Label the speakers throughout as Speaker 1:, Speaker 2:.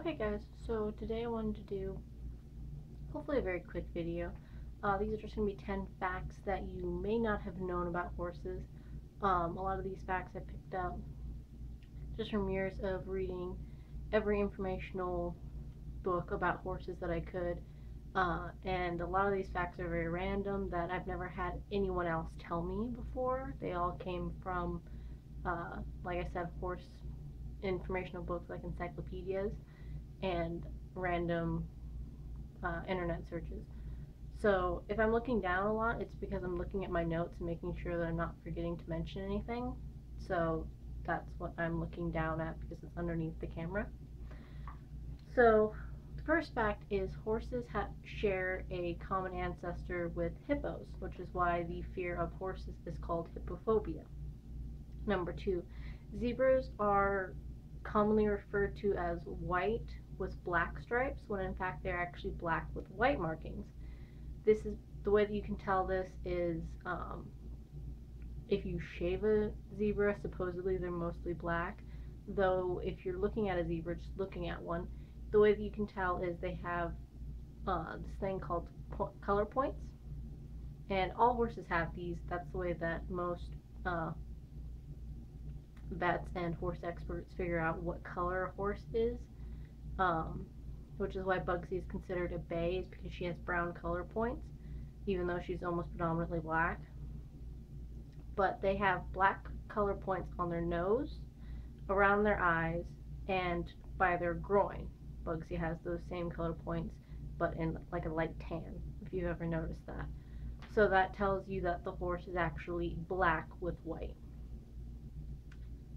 Speaker 1: Okay guys, so today I wanted to do hopefully a very quick video. These are just going to be 10 facts that you may not have known about horses. A lot of these facts I picked up just from years of reading every informational book about horses that I could. And a lot of these facts are very random that I've never had anyone else tell me before. They all came from, like I said, horse informational books like encyclopedias and random internet searches. So if I'm looking down a lot, it's because I'm looking at my notes and making sure that I'm not forgetting to mention anything. So that's what I'm looking down at because it's underneath the camera. So the first fact is horses share a common ancestor with hippos, which is why the fear of horses is called hippophobia. Number 2, zebras are commonly referred to as white with black stripes, when in fact they're actually black with white markings. This is the way that you can tell this is if you shave a zebra, supposedly they're mostly black, though if you're looking at a zebra, just looking at one, the way that you can tell is they have this thing called color points, and all horses have these. That's the way that most vets and horse experts figure out what color a horse is, which is why Bugsy is considered a bay, is because she has brown color points, even though she's almost predominantly black. But they have black color points on their nose, around their eyes, and by their groin. Bugsy has those same color points, but in like a light tan, if you've ever noticed that. So that tells you that the horse is actually black with white.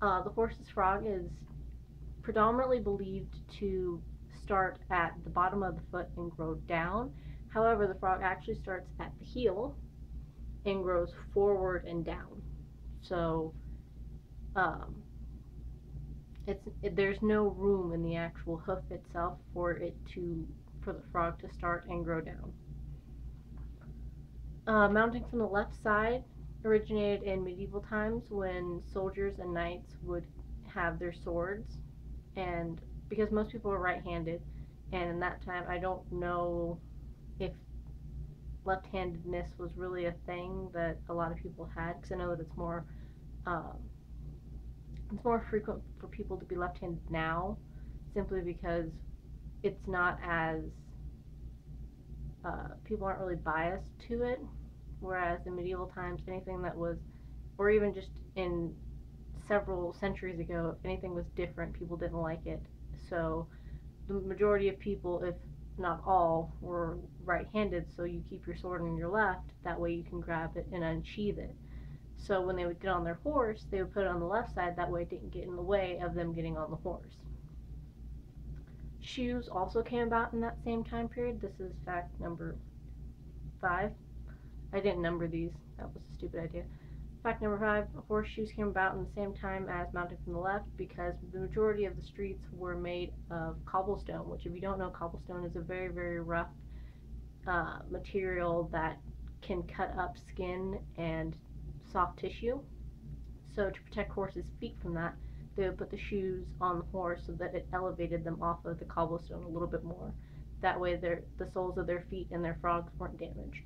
Speaker 1: The horse's frog is predominantly believed to start at the bottom of the foot and grow down. However, the frog actually starts at the heel and grows forward and down. So there's no room in the actual hoof itself for the frog to start and grow down. Mounting from the left side originated in medieval times when soldiers and knights would have their swords, and because most people were right-handed, and in that time I don't know if left-handedness was really a thing that a lot of people had, because I know that it's more frequent for people to be left-handed now, simply because it's not as people aren't really biased to it. Whereas in medieval times, anything that was, or even just in several centuries ago, if anything was different, people didn't like it. So the majority of people, if not all, were right-handed, so you keep your sword in your left, that way you can grab it and unsheath it. So when they would get on their horse, they would put it on the left side, that way it didn't get in the way of them getting on the horse. Shoes also came about in that same time period. This is fact number 5. I didn't number these, that was a stupid idea. Fact number 5, horseshoes came about in the same time as mounting from the left because the majority of the streets were made of cobblestone, which if you don't know, cobblestone is a very, very rough material that can cut up skin and soft tissue. So to protect horses' feet from that, they would put the shoes on the horse so that it elevated them off of the cobblestone a little bit more. That way the soles of their feet and their frogs weren't damaged.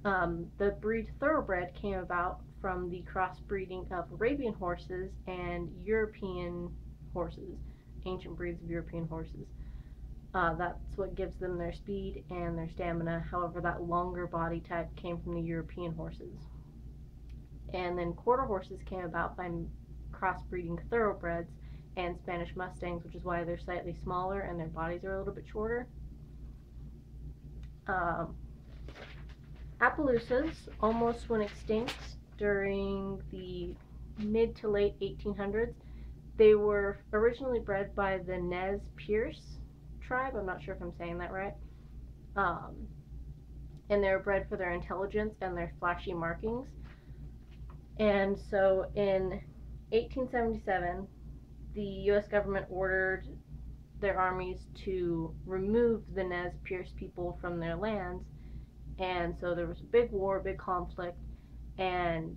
Speaker 1: The breed thoroughbred came about from the crossbreeding of Arabian horses and European horses, ancient breeds of European horses. That's what gives them their speed and their stamina. However, that longer body type came from the European horses. And then quarter horses came about by crossbreeding thoroughbreds and Spanish Mustangs, which is why they're slightly smaller and their bodies are a little bit shorter. Appaloosas almost went extinct during the mid to late 1800s. They were originally bred by the Nez Perce tribe. I'm not sure if I'm saying that right. And they were bred for their intelligence and their flashy markings. And so in 1877, the U.S. government ordered their armies to remove the Nez Perce people from their lands. And so there was a big war, big conflict, and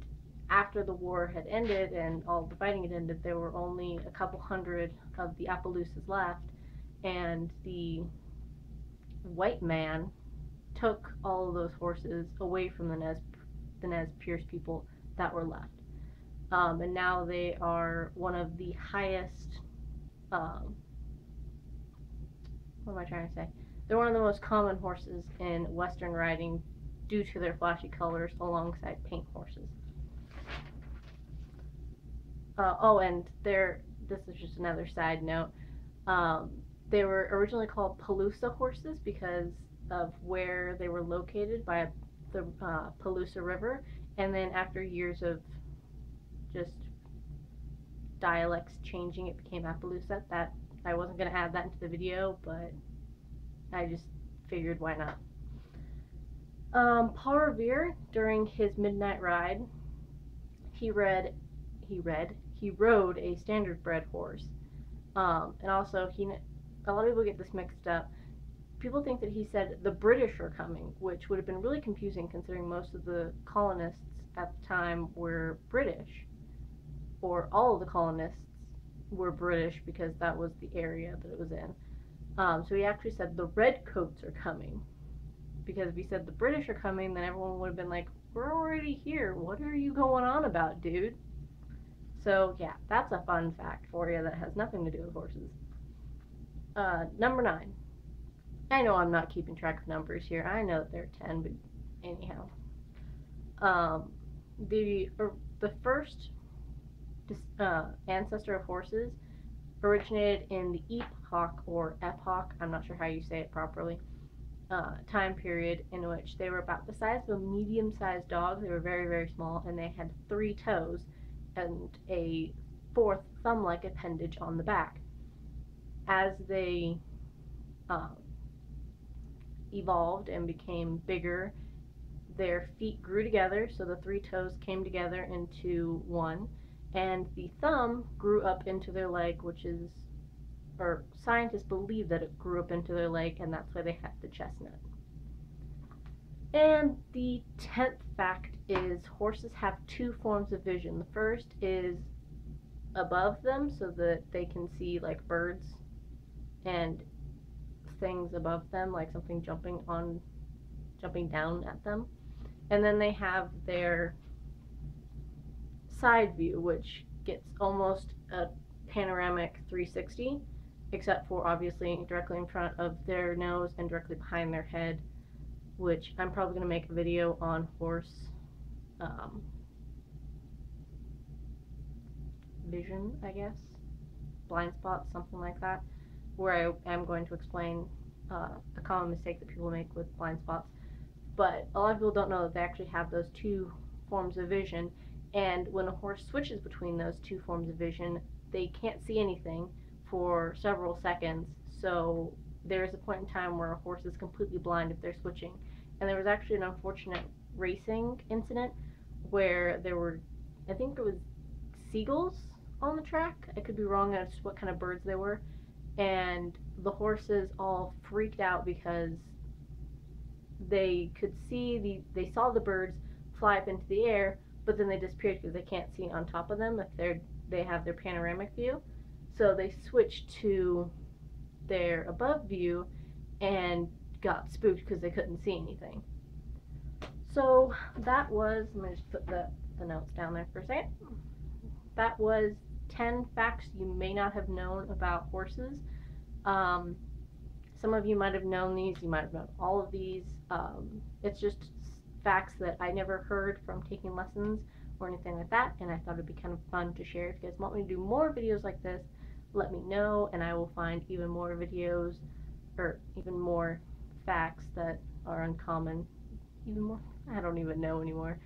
Speaker 1: after the war had ended and all the fighting had ended, there were only a couple hundred of the Appaloosas left, and the white man took all of those horses away from the Nez Perce people that were left. And now they are one of the highest, what am I trying to say? They're one of the most common horses in Western riding due to their flashy colors alongside paint horses. Oh, and this is just another side note, they were originally called Paloosa horses because of where they were located by the Paloosa River, and then after years of just dialects changing, it became Appaloosa. That I wasn't going to add that into the video, but I just figured why not. Paul Revere, during his midnight ride, he rode a standard-bred horse, and also a lot of people get this mixed up. People think that he said the British are coming, which would have been really confusing considering most of the colonists at the time were British, or all of the colonists were British because that was the area that it was in. So he actually said the Redcoats are coming, because if he said the British are coming, then everyone would have been like, we're already here, what are you going on about, dude? So yeah, that's a fun fact for you that has nothing to do with horses. Number 9. I know I'm not keeping track of numbers here. I know that there are 10, but anyhow. The first ancestor of horses originated in the epoch, I'm not sure how you say it properly, time period in which they were about the size of a medium-sized dog. They were very, very small, and they had 3 toes and a 4th thumb-like appendage on the back. As they evolved and became bigger, their feet grew together, so the 3 toes came together into one, and the thumb grew up into their leg, or scientists believe that it grew up into their leg, and that's why they have the chestnut. And the 10th fact is horses have 2 forms of vision. The first is above them, so that they can see like birds and things above them, like something jumping down at them. And then they have their side view, which gets almost a panoramic 360, except for obviously directly in front of their nose and directly behind their head, which I'm probably going to make a video on horse vision, I guess, blind spots, something like that, where I am going to explain a common mistake that people make with blind spots. But a lot of people don't know that they actually have those 2 forms of vision, and when a horse switches between those 2 forms of vision, they can't see anything for several seconds. So there's a point in time where a horse is completely blind if they're switching. And there was actually an unfortunate racing incident where there were, I think it was seagulls on the track. I could be wrong as to what kind of birds they were. And the horses all freaked out because they could see they saw the birds fly up into the air, but then they disappeared because they can't see on top of them if they have their panoramic view. So they switched to their above view and got spooked because they couldn't see anything. So that was, let me just put the notes down there for a second. That was 10 facts you may not have known about horses. Some of you might have known these, you might have known all of these. It's just facts that I never heard from taking lessons or anything like that, and I thought it'd be kind of fun to share. If you guys want me to do more videos like this, let me know, and I will find even more videos, or even more facts that are uncommon. Even more? I don't even know anymore.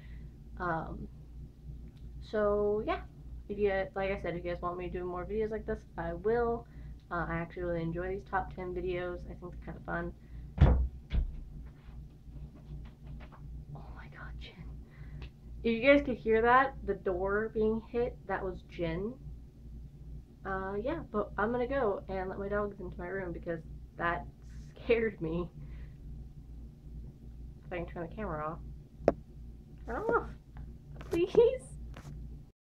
Speaker 1: So yeah, if you, like I said, if you guys want me to do more videos like this, I will. I actually really enjoy these top 10 videos. I think they're kind of fun. Oh my god, Jen. If you guys could hear that, the door being hit, that was Jen. Yeah, but I'm gonna go and let my dogs into my room because that scared me. If I can turn the camera off. Turn it off. Please.